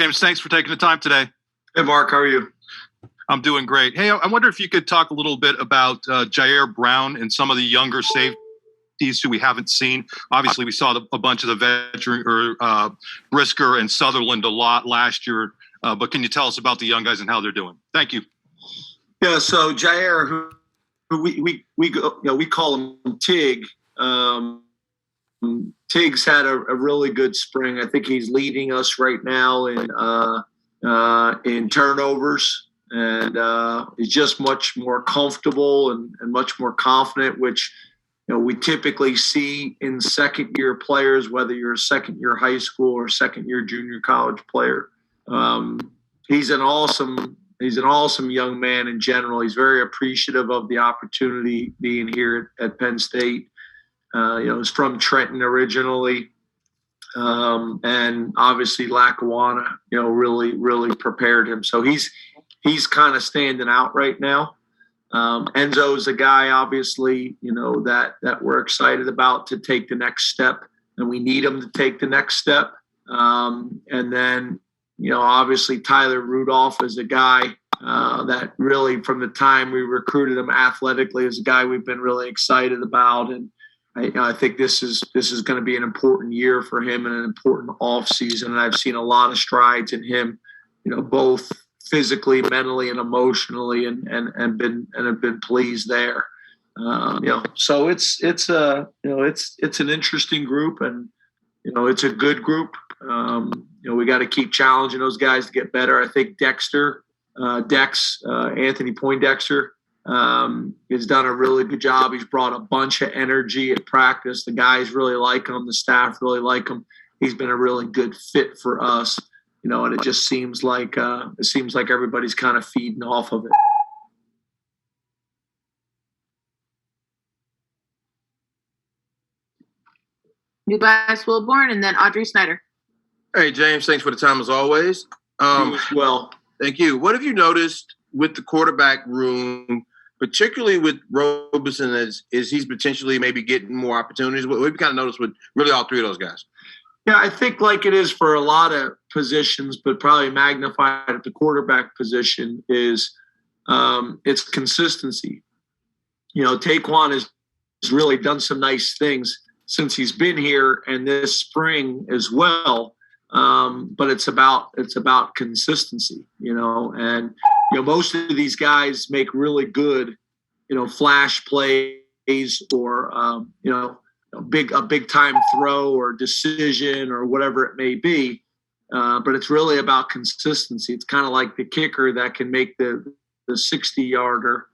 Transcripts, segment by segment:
James, thanks for taking the time today. Hey, Mark, how are you? I'm doing great. Hey, I wonder if you could talk a little bit about Jair Brown and some of the younger safeties who we haven't seen. Obviously, we saw a bunch of the veteran Brisker and Sutherland a lot last year. But can you tell us about the young guys and how they're doing? Thank you. Yeah, so Jair, who we call him Tig. Tig's had a really good spring. I think he's leading us right now in turnovers, and he's just much more comfortable and much more confident, which we typically see in second-year players, whether you're a second-year high school or second-year junior college player. He's an awesome young man in general. He's very appreciative of the opportunity being here at Penn State. He's from Trenton originally, and obviously Lackawanna, really prepared him. So he's kind of standing out right now. Enzo is a guy, obviously, that we're excited about to take the next step, and we need him to take the next step. And then, obviously Tyler Rudolph is a guy that really, from the time we recruited him athletically, is a guy we've been really excited about. And I think this is going to be an important year for him and an important off season. And I've seen a lot of strides in him, both physically, mentally, and emotionally, and have been pleased there. So it's an interesting group, and it's a good group. We got to keep challenging those guys to get better. I think Anthony Poindexter, has done a really good job. He's brought a bunch of energy at practice. The guys really like him. The staff really like him. He's been a really good fit for us, and it just seems like everybody's kind of feeding off of it. Tobias Wilborn, and then Audrey Snyder. Hey, James, thanks for the time as always. You as well. Thank you. What have you noticed with the quarterback room, particularly with Robeson, is he's potentially maybe getting more opportunities? What have you kind of noticed with really all three of those guys? Yeah, I think like it is for a lot of positions, but probably magnified at the quarterback position is it's consistency. Taekwon has really done some nice things since he's been here and this spring as well. But it's about consistency, and most of these guys make really good, flash plays or a big time throw or decision or whatever it may be. But it's really about consistency. It's kind of like the kicker that can make the 60-yarder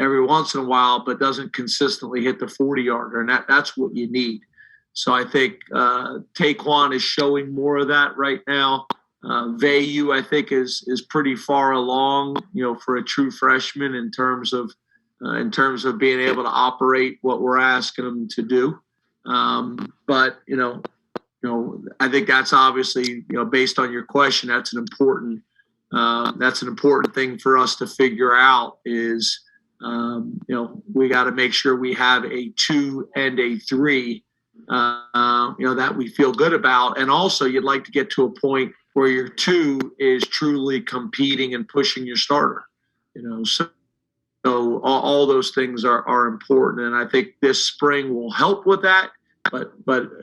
every once in a while, but doesn't consistently hit the 40-yarder, and that's what you need. So I think Taekwon is showing more of that right now. Vayu, I think, is pretty far along, for a true freshman in terms of being able to operate what we're asking him to do. But I think that's obviously, based on your question, that's an important thing for us to figure out is, we got to make sure we have a 2 and a 3. That we feel good about. And also you'd like to get to a point where your 2 is truly competing and pushing your starter, so all those things are important. And I think this spring will help with that. But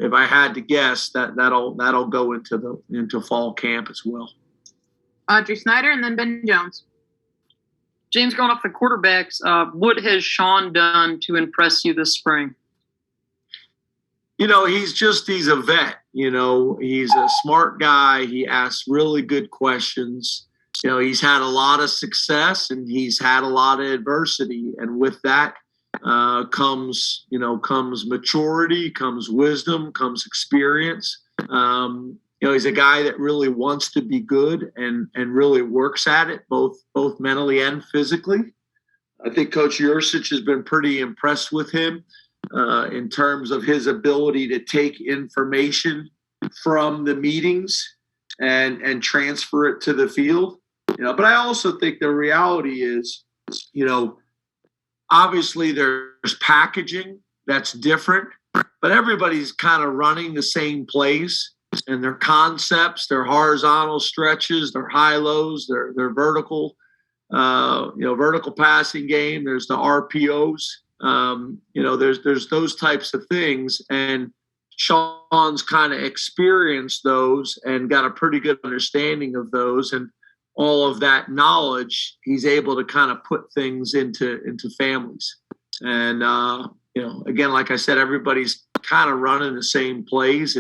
if I had to guess, that'll go into fall camp as well. Audrey Snyder, and then Ben Jones. James, going off the quarterbacks, what has Sean done to impress you this spring? He's a vet. He's a smart guy. He asks really good questions. He's had a lot of success and he's had a lot of adversity. And with that comes maturity, comes wisdom, comes experience. He's a guy that really wants to be good and really works at it, both mentally and physically. I think Coach Yursich has been pretty impressed with him. In terms of his ability to take information from the meetings and transfer it to the field. But I also think the reality is, obviously there's packaging that's different, but everybody's kind of running the same plays. and their concepts, their horizontal stretches, their high-lows, their vertical, vertical passing game. There's the RPOs. There's those types of things. And Sean's kind of experienced those and got a pretty good understanding of those. And all of that knowledge, he's able to kind of put things into families. And, again, like I said, everybody's kind of running the same plays.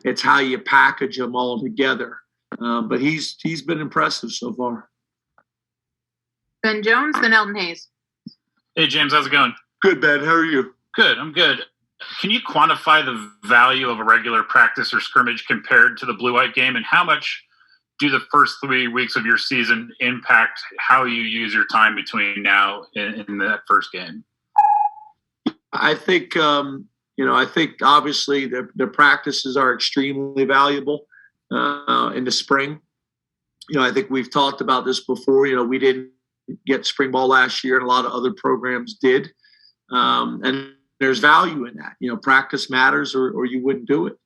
It's how you package them all together. But he's been impressive so far. Ben Jones, then Elton Hayes. Hey, James, how's it going? Good, Ben. How are you? Good, I'm good. Can you quantify the value of a regular practice or scrimmage compared to the blue-white game, and how much do the first 3 weeks of your season impact how you use your time between now and that first game? I think, obviously the practices are extremely valuable in the spring. I think we've talked about this before. We didn't get spring ball last year, and a lot of other programs did. And there's value in that. Practice matters, or you wouldn't do it.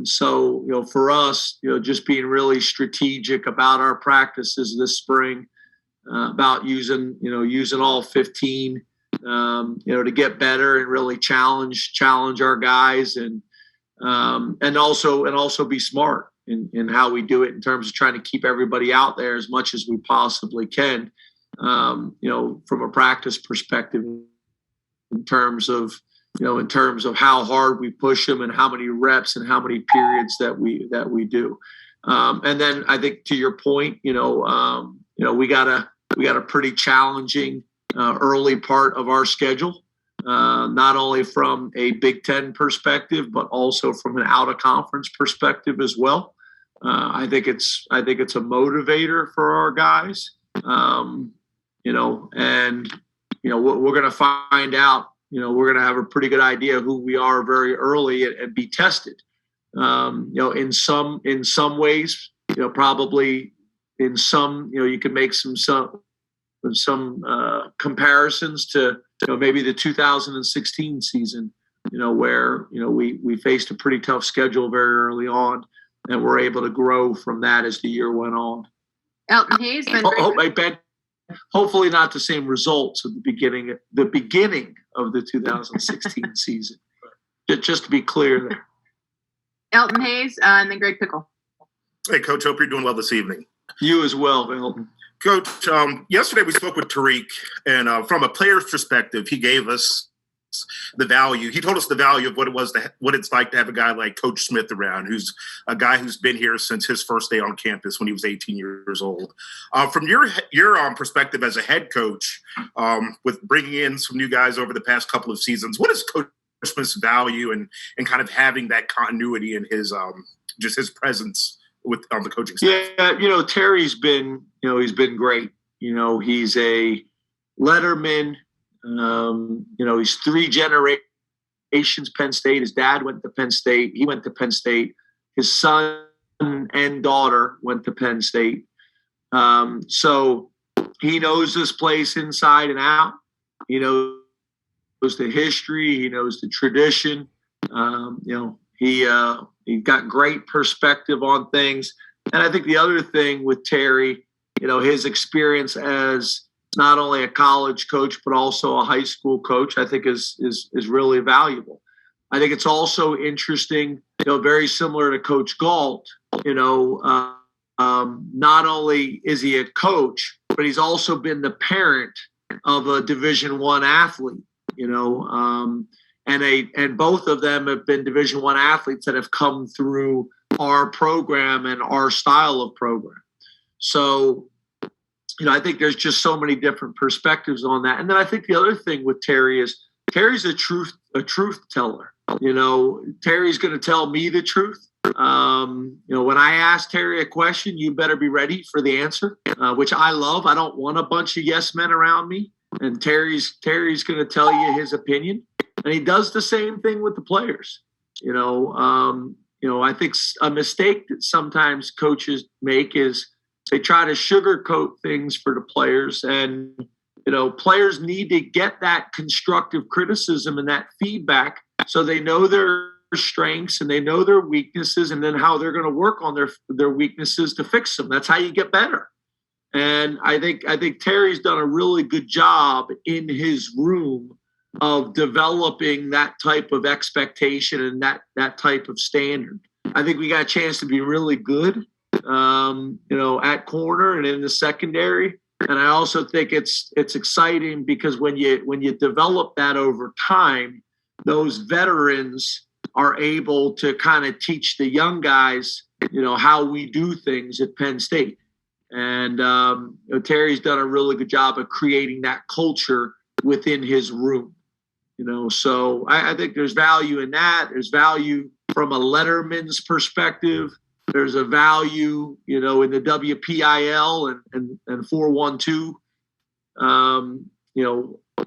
So for us, just being really strategic about our practices this spring, about using all 15, to get better and really challenge our guys, and also be smart in how we do it in terms of trying to keep everybody out there as much as we possibly can. From a practice perspective, in terms of how hard we push them and how many reps and how many periods that we do. And then I think, to your point, we got a pretty challenging early part of our schedule, not only from a Big Ten perspective, but also from an out of conference perspective as well. I think it's a motivator for our guys. We're going to find out. We're going to have a pretty good idea of who we are very early and be tested. In some ways, probably in some, you could make some comparisons to maybe the 2016 season, where we faced a pretty tough schedule very early on, and we're able to grow from that as the year went on. Elton Hayes, then Ben. Hopefully not the same results at the beginning of the 2016 season. Just to be clear there. Elton Hayes, and then Greg Pickle. Hey, Coach, hope you're doing well this evening. You as well, Elton. Coach, yesterday we spoke with Tariq, and from a player's perspective, he gave us the value. He told us the value of what it's like to have a guy like Coach Smith around, who's a guy who's been here since his first day on campus when he was 18 years old. From your perspective as a head coach, with bringing in some new guys over the past couple of seasons, what is Coach Smith's value and kind of having that continuity in his just his presence with on the coaching staff? Yeah, Terry's been he's been great. He's a letterman. He's 3 generations Penn State. His dad went to Penn State. He went to Penn State. His son and daughter went to Penn State. So he knows this place inside and out. He knows the history. He knows the tradition. He got great perspective on things. And I think the other thing with Terry, his experience as not only a college coach, but also a high school coach, I think is really valuable. I think it's also interesting, very similar to Coach Galt, not only is he a coach, but he's also been the parent of a Division I athlete, and both of them have been Division I athletes that have come through our program and our style of program. So, I think there's just so many different perspectives on that. And then I think the other thing with Terry is Terry's a truth teller. Terry's going to tell me the truth. When I ask Terry a question, you better be ready for the answer, which I love. I don't want a bunch of yes men around me. And Terry's going to tell you his opinion. And he does the same thing with the players. I think a mistake that sometimes coaches make is they try to sugarcoat things for the players, and players need to get that constructive criticism and that feedback so they know they're strengths and they know their weaknesses, and then how they're going to work on their weaknesses to fix them. That's how you get better. And I think Terry's done a really good job in his room of developing that type of expectation and that type of standard. I think we got a chance to be really good, at corner and in the secondary. And I also think it's exciting because when you develop that over time, those veterans are able to kind of teach the young guys, how we do things at Penn State. And Terry's done a really good job of creating that culture within his room. So I think there's value in that. There's value from a letterman's perspective. There's a value, in the WPIL and 412.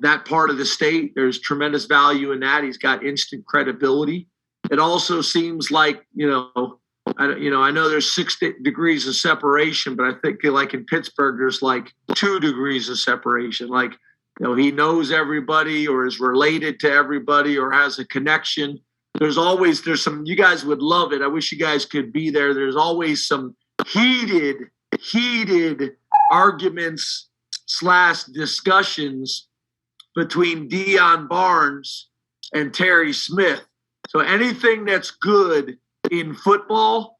That part of the state, there's tremendous value in that. He's got instant credibility. It also seems like, I know there's 6 degrees of separation, but I think like in Pittsburgh, there's like 2 degrees of separation. Like, he knows everybody or is related to everybody or has a connection. There's some, you guys would love it. I wish you guys could be there. There's always some heated arguments / discussions between Deion Barnes and Terry Smith. So anything that's good in football,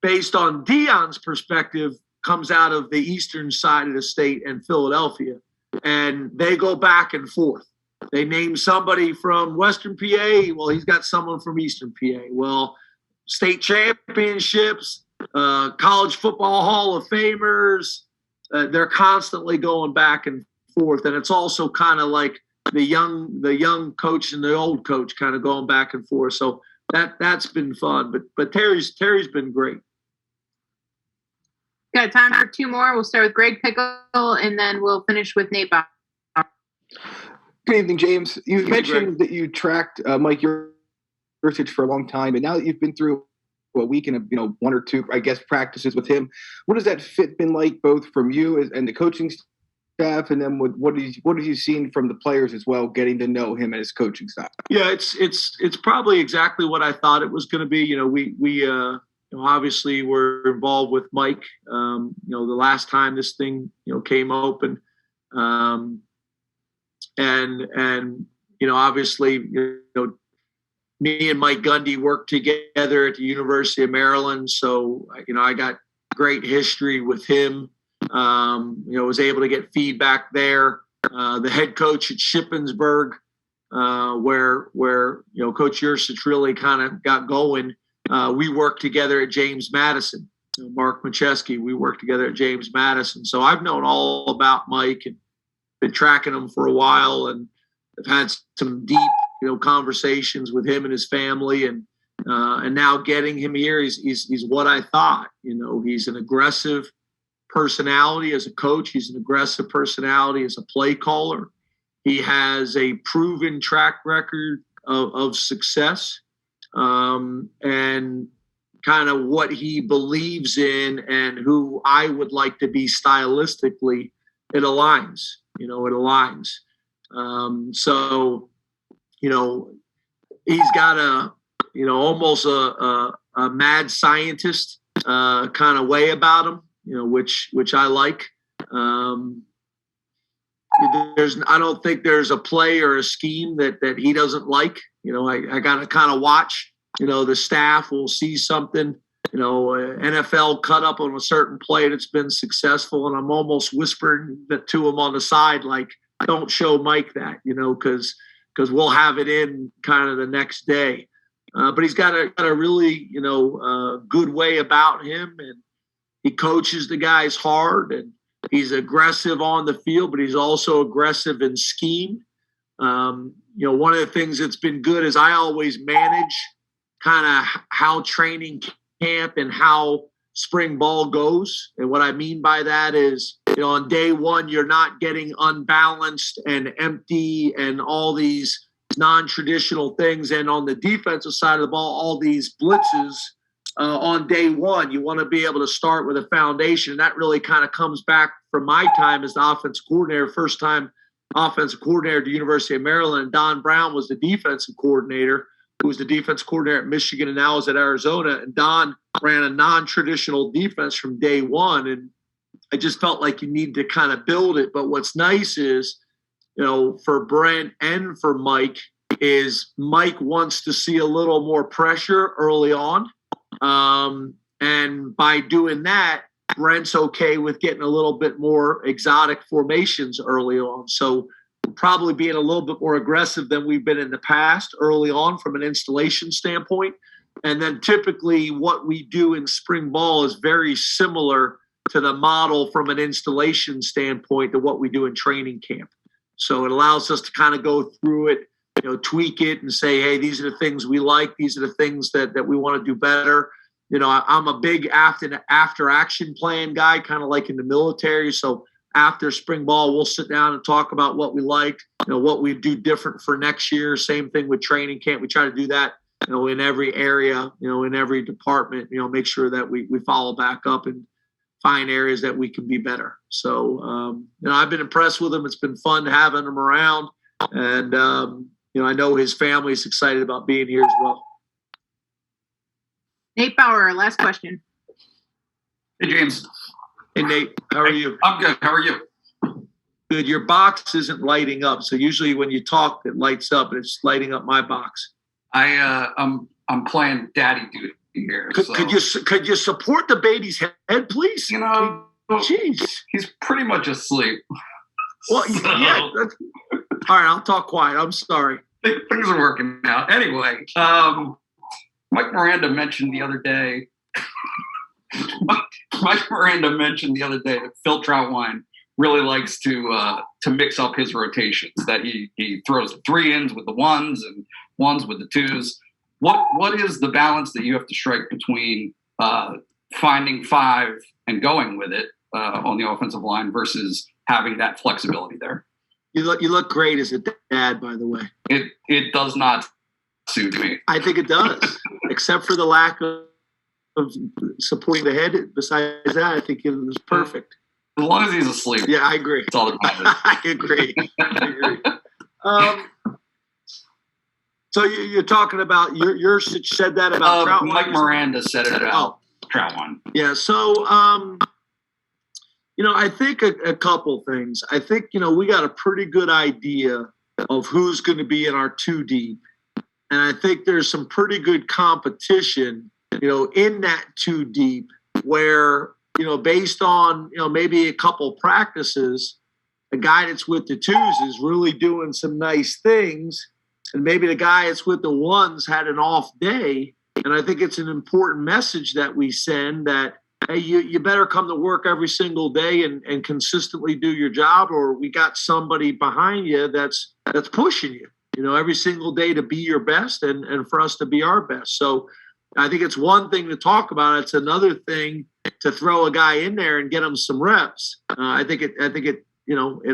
based on Deion's perspective, comes out of the eastern side of the state and Philadelphia. And they go back and forth. They name somebody from Western PA. Well, he's got someone from Eastern PA. Well, state championships, college football Hall of Famers, they're constantly going back and forth. And it's also kind of like the young coach and the old coach kind of going back and forth. So that's been fun. But Terry's been great. Got time for 2 more. We'll start with Greg Pickle, and then we'll finish with Nate Bob. Good evening, James. You mentioned that you tracked Mike Yurcich for a long time, and now that you've been through a week and 1 or 2, I guess, practices with him, what has that fit been like, both from you and the coaching staff, and then what have you seen from the players as well, getting to know him and his coaching staff? Yeah, it's probably exactly what I thought it was going to be. We obviously we're involved with Mike. The last time this thing came open. And obviously, me and Mike Gundy worked together at the University of Maryland. So, I got great history with him. Was able to get feedback there. The head coach at Shippensburg, where Coach Yurcich really kind of got going. We worked together at James Madison. Mark Macheski, we worked together at James Madison. So I've known all about Mike and been tracking him for a while, and I've had some deep, conversations with him and his family, and now getting him here, he's what I thought. He's an aggressive personality as a coach. He's an aggressive personality as a play caller. He has a proven track record of success, and kind of what he believes in and who I would like to be stylistically. It aligns. It aligns. So, he's got almost a mad scientist kind of way about him, which I like. I don't think there's a play or a scheme that he doesn't like. I got to kind of watch. The staff will see something. NFL cut up on a certain play that's been successful, and I'm almost whispering that to him on the side, like, don't show Mike that, because we'll have it in kind of the next day. But he's got a really, good way about him, and he coaches the guys hard, and he's aggressive on the field, but he's also aggressive in scheme. One of the things that's been good is I always manage kind of how training camp and how spring ball goes. And what I mean by that is, on day one, you're not getting unbalanced and empty and all these non-traditional things. And on the defensive side of the ball, all these blitzes on day one, you want to be able to start with a foundation. And that really kind of comes back from my time as the offensive coordinator, first time offensive coordinator at the University of Maryland. And Don Brown was the defensive coordinator. who was the defense coordinator at Michigan and now is at Arizona. And Don ran a non-traditional defense from day one. And I just felt like you need to kind of build it. But what's nice is, for Brent and for Mike, is Mike wants to see a little more pressure early on. And by doing that, Brent's okay with getting a little bit more exotic formations early on. So probably being a little bit more aggressive than we've been in the past early on from an installation standpoint. And then typically what we do in spring ball is very similar to the model from an installation standpoint to what we do in training camp. So it allows us to kind of go through it, tweak it and say, hey, these are the things we like. These are the things that we want to do better. I'm a big after action plan guy, kind of like in the military. So after spring ball, we'll sit down and talk about what we liked, what we do different for next year. Same thing with training camp. We try to do that, in every area, in every department, make sure that we follow back up and find areas that we can be better. So, I've been impressed with him. It's been fun having him around. And, I know his family is excited about being here as well. Nate Bauer, last question. Hey, James. Hey, Nate, how are you? I'm good. How are you? Good. Your box isn't lighting up. So usually when you talk, it lights up, and it's lighting up my box. I'm playing daddy duty here. Could you support the baby's head, please? Jeez. He's pretty much asleep. Well, yeah. All right, I'll talk quiet. I'm sorry. Things are working out. Anyway, Mike Miranda mentioned the other day. Mike Miranda mentioned the other day that Phil Troutwine really likes to mix up his rotations. That he throws the 3-ins with the 1s and 1s with the 2s. What is the balance that you have to strike between finding 5 and going with it on the offensive line versus having that flexibility there? You look great as a dad, by the way. It does not suit me. I think it does, except for the lack of supporting the head. Besides that, I think it was perfect. As long as he's asleep. Yeah, I agree. That's all that matters. I agree. So you're talking about you said that about Troutwine? Mike Miranda said it about Troutwine. Yeah. So I think a couple things. I think we got a pretty good idea of who's going to be in our 2 deep, and I think there's some pretty good competition in that 2 deep where, based on, maybe a couple practices, the guy that's with the 2s is really doing some nice things. And maybe the guy that's with the 1s had an off day. And I think it's an important message that we send that, hey, you better come to work every single day and consistently do your job, or we got somebody behind you that's pushing you, every single day to be your best and for us to be our best. So I think it's one thing to talk about. It's another thing to throw a guy in there and get him some reps. I think it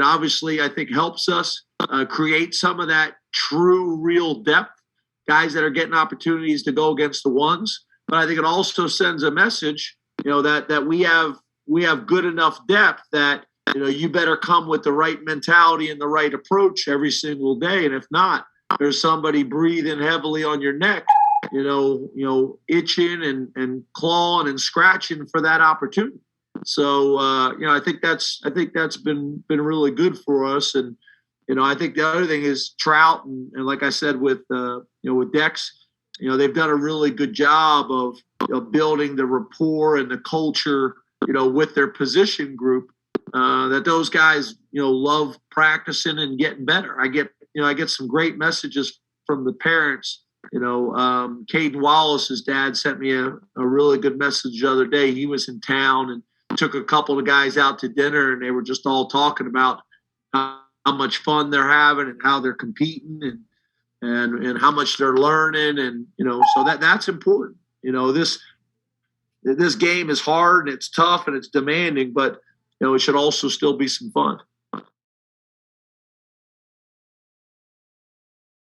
obviously, I think, helps us create some of that true, real depth, guys that are getting opportunities to go against the 1s. But I think it also sends a message, that we have good enough depth that, you better come with the right mentality and the right approach every single day. And if not, there's somebody breathing heavily on your neck, itching and clawing and scratching for that opportunity. So, I think that's been really good for us. And, I think the other thing is Trout and like I said, with Dex, they've done a really good job of building the rapport and the culture, with their position group, that those guys, love practicing and getting better. I get some great messages from the parents. Caden Wallace's dad sent me a really good message the other day. He was in town and took a couple of guys out to dinner, and they were just all talking about how much fun they're having and how they're competing and how much they're learning. And, so that's important. This game is hard and it's tough and it's demanding, but, it should also still be some fun.